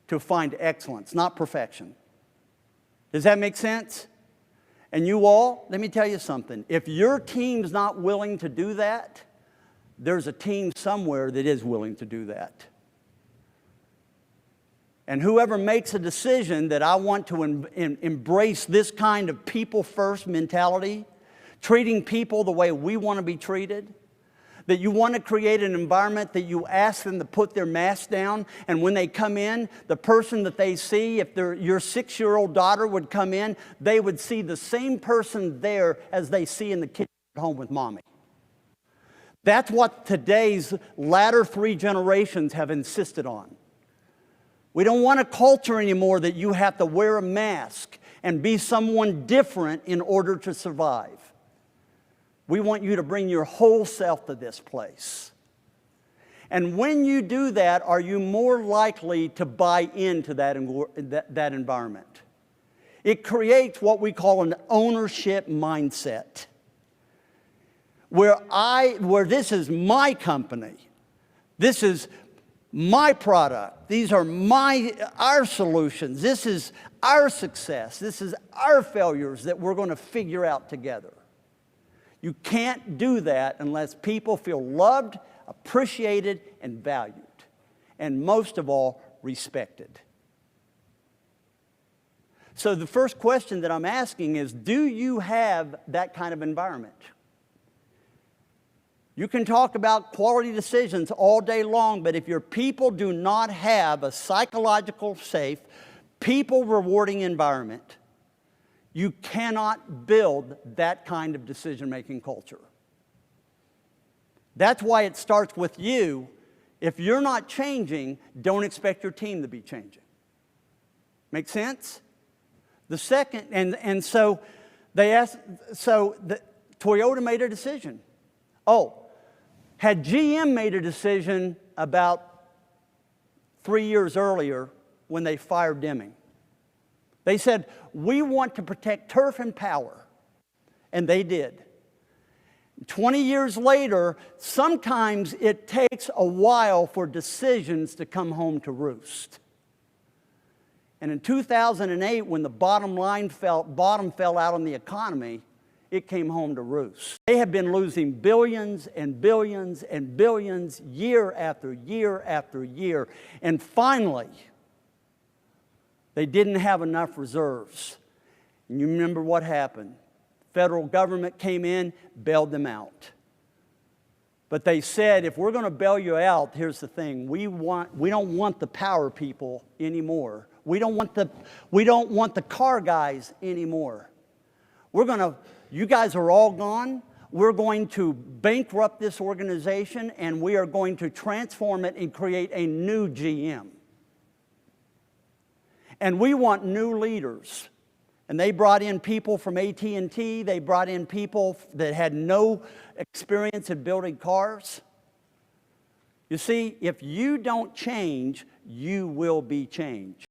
to find excellence, not perfection. Does that make sense? And you all, let me tell you something. If your team's not willing to do that, there's a team somewhere that is willing to do that. And whoever makes a decision that I want to embrace this kind of people-first mentality, treating people the way we want to be treated, that you want to create an environment that you ask them to put their mask down, and when they come in, the person that they see, if your 6-year-old daughter would come in, they would see the same person there as they see in the kitchen at home with mommy. That's what today's latter 3 generations have insisted on. We don't want a culture anymore that you have to wear a mask and be someone different in order to survive. We want you to bring your whole self to this place. And when you do that, are you more likely to buy into that environment? It creates what we call an ownership mindset, where this is my company, this is my product, these are our solutions, this is our success, this is our failures that we're going to figure out together. You can't do that unless people feel loved, appreciated, and valued, and most of all, respected. So the first question that I'm asking is, do you have that kind of environment? You can talk about quality decisions all day long, but if your people do not have a psychological safe, people-rewarding environment, you cannot build that kind of decision-making culture. That's why it starts with you. If you're not changing, don't expect your team to be changing. Make sense? The second, so Toyota made a decision. Had GM made a decision about 3 years earlier when they fired Deming. They said, we want to protect turf and power. And they did. 20 years later, sometimes it takes a while for decisions to come home to roost. And in 2008, when the bottom fell out on the economy, it came home to roost. They have been losing billions and billions and billions year after year after year. And finally, they didn't have enough reserves. And you remember what happened. Federal government came in, bailed them out. But they said, if we're going to bail you out, here's the thing. We don't want the power people anymore. We don't want the car guys anymore. You guys are all gone. We're going to bankrupt this organization, and we are going to transform it and create a new GM. And we want new leaders. And they brought in people from AT&T. They brought in people that had no experience in building cars. You see, if you don't change, you will be changed.